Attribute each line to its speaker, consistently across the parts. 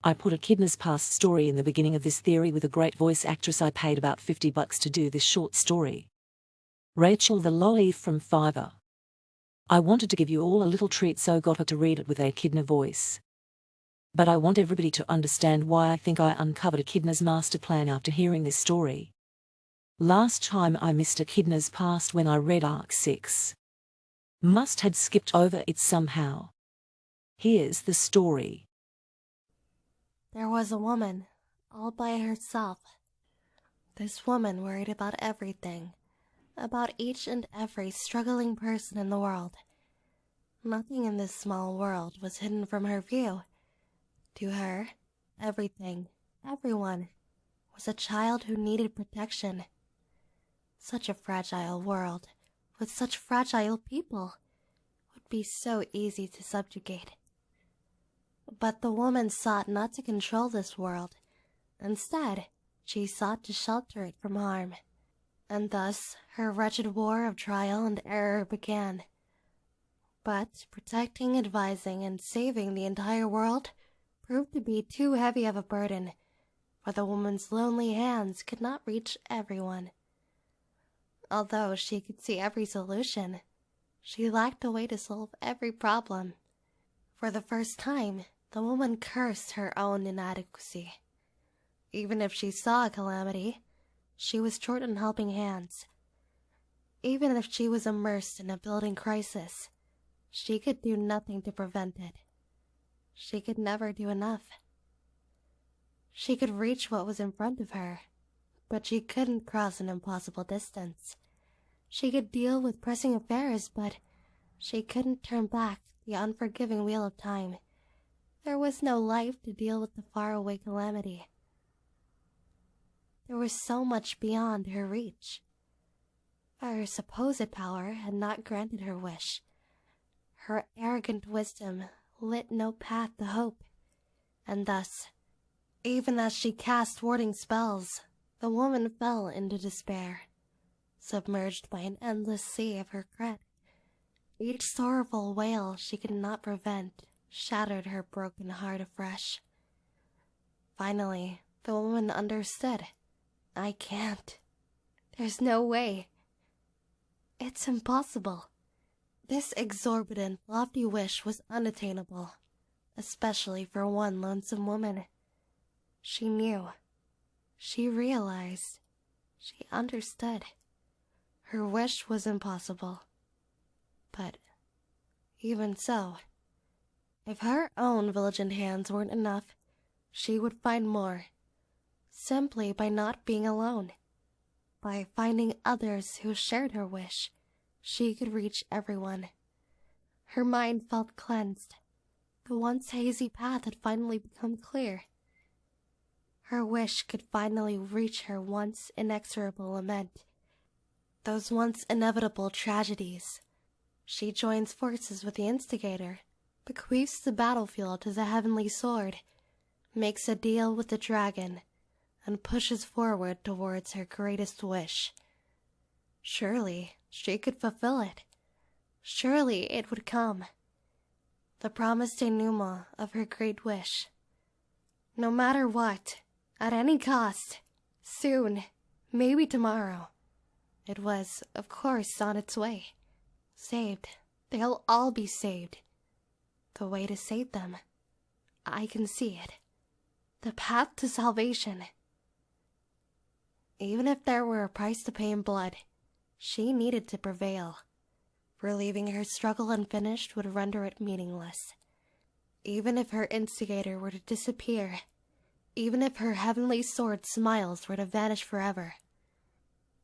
Speaker 1: I put Echidna's past story in the beginning of this theory with a great voice actress I paid about $50 to do this short story. Rachel the lolly from Fiverr. I wanted to give you all a little treat, so got her to read it with a Echidna voice. But I want everybody to understand why I think I uncovered Echidna's master plan after hearing this story. Last time I missed Echidna's past when I read Arc 6. Must had skipped over it somehow. Here's the story.
Speaker 2: There was a woman, all by herself. This woman worried about everything, about each and every struggling person in the world. Nothing in this small world was hidden from her view. To her, everything, everyone, was a child who needed protection. Such a fragile world, with such fragile people, would be so easy to subjugate. But the woman sought not to control this world. Instead, she sought to shelter it from harm. And thus, her wretched war of trial and error began. But protecting, advising, and saving the entire world proved to be too heavy of a burden, for the woman's lonely hands could not reach everyone. Although she could see every solution, she lacked a way to solve every problem. For the first time, the woman cursed her own inadequacy. Even if she saw a calamity, she was short in helping hands. Even if she was immersed in a building crisis, she could do nothing to prevent it. She could never do enough. She could reach what was in front of her, but she couldn't cross an impossible distance. She could deal with pressing affairs, but she couldn't turn back the unforgiving wheel of time. There was no life to deal with the faraway calamity. There was so much beyond her reach. Her supposed power had not granted her wish. Her arrogant wisdom lit no path to hope, and thus, even as she cast warding spells, the woman fell into despair, submerged by an endless sea of regret. Each sorrowful wail she could not prevent shattered her broken heart afresh. Finally, the woman understood. I can't. There's no way. It's impossible. This exorbitant, lofty wish was unattainable, especially for one lonesome woman. She knew. She realized. She understood. Her wish was impossible. But even so, if her own vigilant hands weren't enough, she would find more, simply by not being alone. By finding others who shared her wish, she could reach everyone. Her mind felt cleansed. The once hazy path had finally become clear. Her wish could finally reach her once inexorable lament, those once inevitable tragedies. She joins forces with the instigator, bequeaths the battlefield to the heavenly sword, makes a deal with the dragon, and pushes forward towards her greatest wish. Surely she could fulfill it. Surely it would come. The promised denouement of her great wish. No matter what, at any cost, soon, maybe tomorrow. It was, of course, on its way. Saved. They'll all be saved. The way to save them. I can see it. The path to salvation. Even if there were a price to pay in blood, she needed to prevail, for leaving her struggle unfinished would render it meaningless. Even if her instigator were to disappear, even if her heavenly sword smiles were to vanish forever,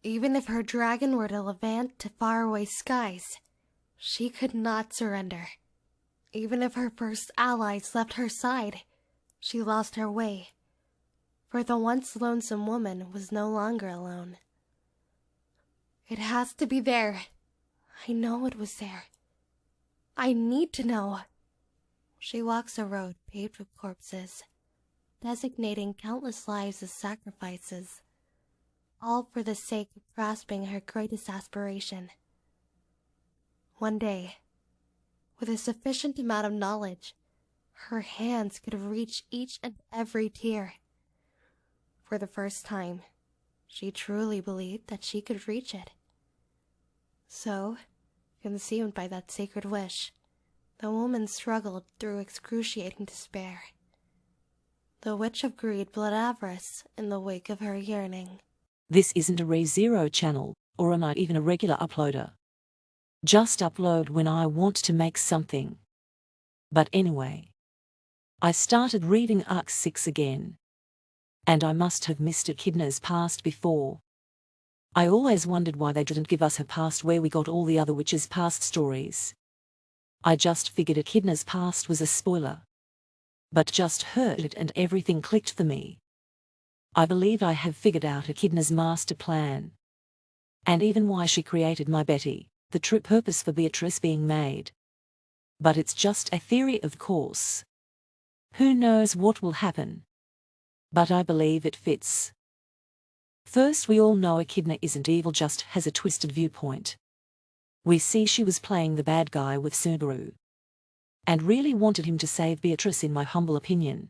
Speaker 2: even if her dragon were to levant to faraway skies, she could not surrender. Even if her first allies left her side, she lost her way, for the once lonesome woman was no longer alone. It has to be there. I know it was there. I need to know. She walks a road paved with corpses, designating countless lives as sacrifices, all for the sake of grasping her greatest aspiration. One day, with a sufficient amount of knowledge, Her hands could reach each and every tear. For the first time, she truly believed that she could reach it. So, consumed by that sacred wish, the woman struggled through excruciating despair. The Witch of Greed bled avarice in the wake of her yearning.
Speaker 1: This isn't a ReZero channel, or am I even a regular uploader? Just upload when I want to make something. But anyway, I started reading Arc 6 again. And I must have missed Echidna's past before. I always wondered why they didn't give us her past where we got all the other witches' past stories. I just figured Echidna's past was a spoiler. But just heard it and everything clicked for me. I believe I have figured out Echidna's master plan. And even why she created my Betty, the true purpose for Beatrice being made. But it's just a theory, of course. Who knows what will happen? But I believe it fits. First, we all know Echidna isn't evil, just has a twisted viewpoint. We see she was playing the bad guy with Subaru. And really wanted him to save Beatrice, in my humble opinion.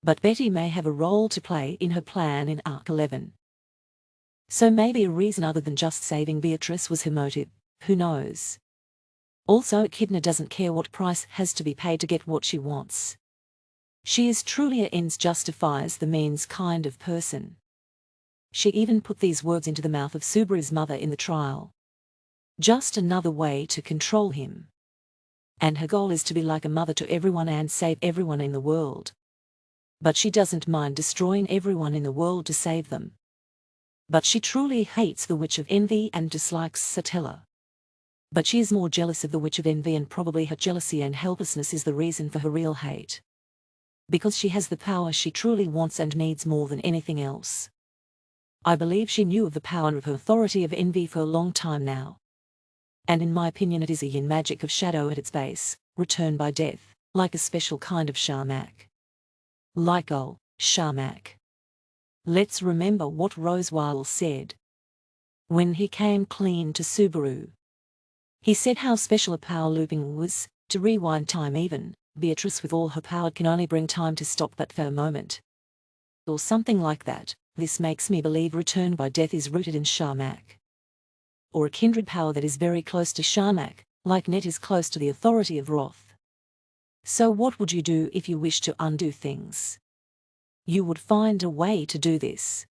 Speaker 1: But Betty may have a role to play in her plan in Arc 11. So maybe a reason other than just saving Beatrice was her motive, who knows? Also, Echidna doesn't care what price has to be paid to get what she wants. She is truly a ends justifies the means kind of person. She even put these words into the mouth of Subaru's mother in the trial. Just another way to control him. And her goal is to be like a mother to everyone and save everyone in the world. But she doesn't mind destroying everyone in the world to save them. But she truly hates the Witch of Envy and dislikes Satella. But she is more jealous of the Witch of Envy, and probably her jealousy and helplessness is the reason for her real hate. Because she has the power she truly wants and needs more than anything else. I believe she knew of the power of her authority of envy for a long time now. And in my opinion, it is a yin magic of shadow at its base, returned by death, like a special kind of shamak. Like old shamak. Let's remember what Rosewall said. When he came clean to Subaru. He said how special a power looping was, to rewind time even. Beatrice with all her power can only bring time to stop but for a moment. Or something like that. This makes me believe Return by Death is rooted in Shamak. Or a kindred power that is very close to Shamak, like Net is close to the authority of Wrath. So what would you do if you wish to undo things? You would find a way to do this.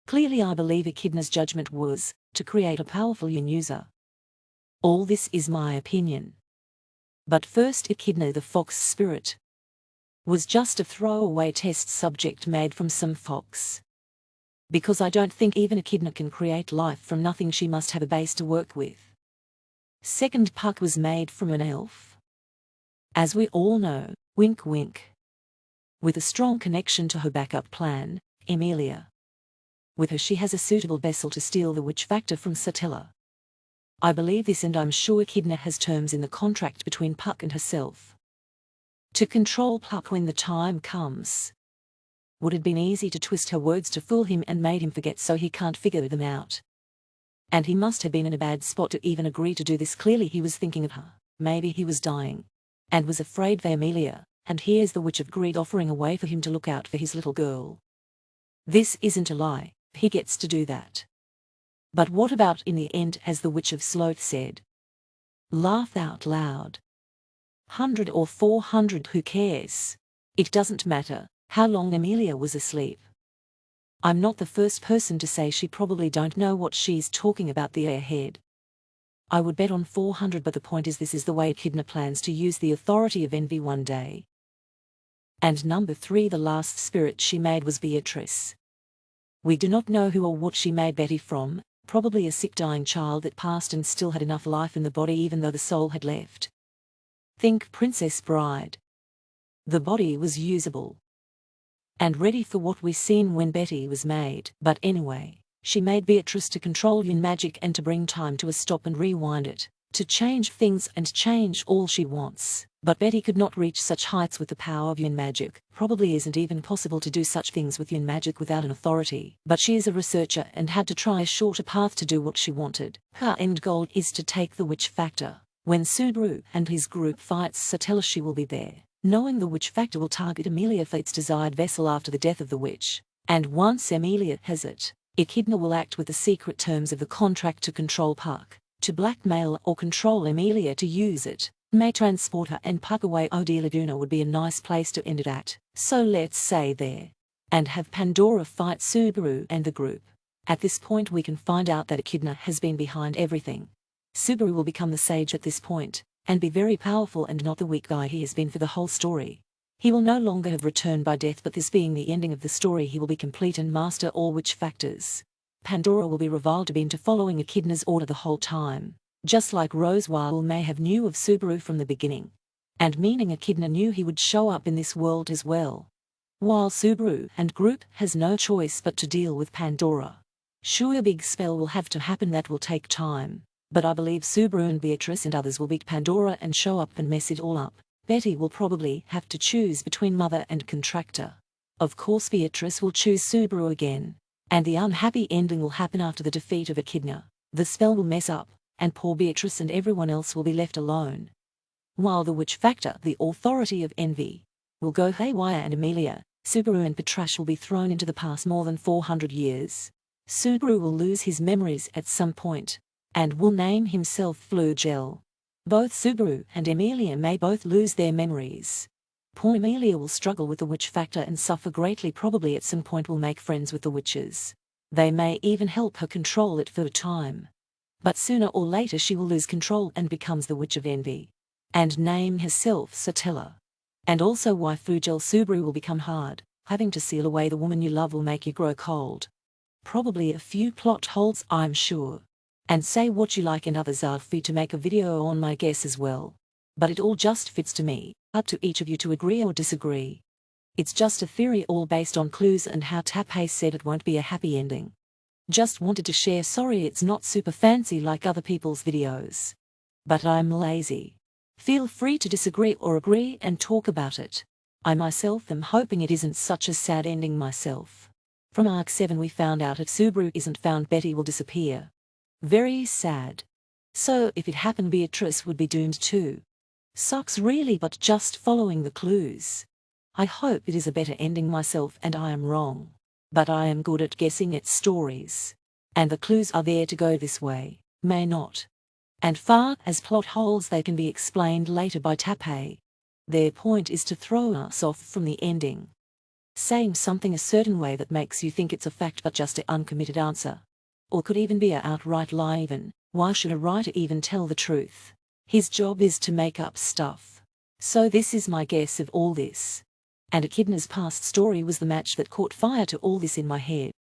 Speaker 1: Clearly I believe Echidna's judgment was, to create a powerful yin user. All this is my opinion. But first, Echidna the fox spirit was just a throwaway test subject made from some fox. Because I don't think even Echidna can create life from nothing, she must have a base to work with. Second, Puck was made from an elf. As we all know, wink wink. With a strong connection to her backup plan, Emilia. With her she has a suitable vessel to steal the witch factor from Satella. I believe this, and I'm sure Echidna has terms in the contract between Puck and herself. To control Puck when the time comes. Would have been easy to twist her words to fool him and made him forget so he can't figure them out. And he must have been in a bad spot to even agree to do this. Clearly he was thinking of her. Maybe he was dying. And was afraid for Emilia, and here's the Witch of Greed offering a way for him to look out for his little girl. This isn't a lie, he gets to do that. But what about in the end, as the Witch of Sloth said? Laugh out loud. 100 or 400, who cares? It doesn't matter how long Emilia was asleep. I'm not the first person to say she probably don't know what she's talking about the ahead. I would bet on 400, but the point is this is the way Echidna plans to use the authority of envy one day. And number 3, the last spirit she made was Beatrice. We do not know who or what she made Betty from, probably a sick dying child that passed and still had enough life in the body even though the soul had left. Think Princess Bride. The body was usable. And ready for what we seen when Betty was made. But anyway, she made Beatrice to control yin magic and to bring time to a stop and rewind it, to change things and change all she wants. But Betty could not reach such heights with the power of yin magic. Probably isn't even possible to do such things with yin magic without an authority. But she is a researcher and had to try a shorter path to do what she wanted. Her end goal is to take the witch factor. When Subaru and his group fights Satella, she will be there. knowing the witch factor will target Amelia for its desired vessel after the death of the witch. And once Amelia has it, Echidna will act with the secret terms of the contract to control Puck, to blackmail or control Amelia to use it, may transport her and Puck away. Oh dear, Laguna would be a nice place to end it at, so let's say there. And have Pandora fight Subaru and the group. At this point we can find out that Echidna has been behind everything. Subaru will become the sage at this point, and be very powerful and not the weak guy he has been for the whole story. He will no longer have returned by death, but this being the ending of the story, he will be complete and master all witch factors. Pandora will be reviled to be into following Echidna's order the whole time, just like Rosewall may have knew of Subaru from the beginning, and meaning Echidna knew he would show up in this world as well. While Subaru and group has no choice but to deal with Pandora. Sure, a big spell will have to happen that will take time, but I believe Subaru and Beatrice and others will beat Pandora and show up and mess it all up. Betty will probably have to choose between mother and contractor. Of course Beatrice will choose Subaru again, and the unhappy ending will happen after the defeat of Echidna. The spell will mess up, and poor Beatrice and everyone else will be left alone. While the witch factor, the authority of envy, will go haywire and Amelia, Subaru and Beatrice will be thrown into the past more than 400 years. Subaru will lose his memories at some point, and will name himself Flugel. Both Subaru and Amelia may both lose their memories. Poor Amelia will struggle with the witch factor and suffer greatly, probably at some point will make friends with the witches. They may even help her control it for a time. But sooner or later she will lose control and becomes the witch of envy, and name herself Satella. And also why Flugel Subaru will become hard, having to seal away the woman you love will make you grow cold. Probably a few plot holes, I'm sure. And say what you like, and others are free to make a video on my guess as well. But it all just fits to me, up to each of you to agree or disagree. It's just a theory all based on clues and how Tappei said it won't be a happy ending. Just wanted to share. Sorry it's not super fancy like other people's videos. But I'm lazy. Feel free to disagree or agree and talk about it. I myself am hoping it isn't such a sad ending myself. From Arc 7 we found out if Subaru isn't found, Betty will disappear. Very sad. So if it happened, Beatrice would be doomed too. Sucks really, but just following the clues. I hope it is a better ending myself and I am wrong. But I am good at guessing at stories. And the clues are there to go this way, may not. And far as plot holes, they can be explained later by Tappei. Their point is to throw us off from the ending. Saying something a certain way that makes you think it's a fact but just an uncommitted answer. Or could even be an outright lie even. Why should a writer even tell the truth? His job is to make up stuff. So this is my guess of all this. And Echidna's past story was the match that caught fire to all this in my head.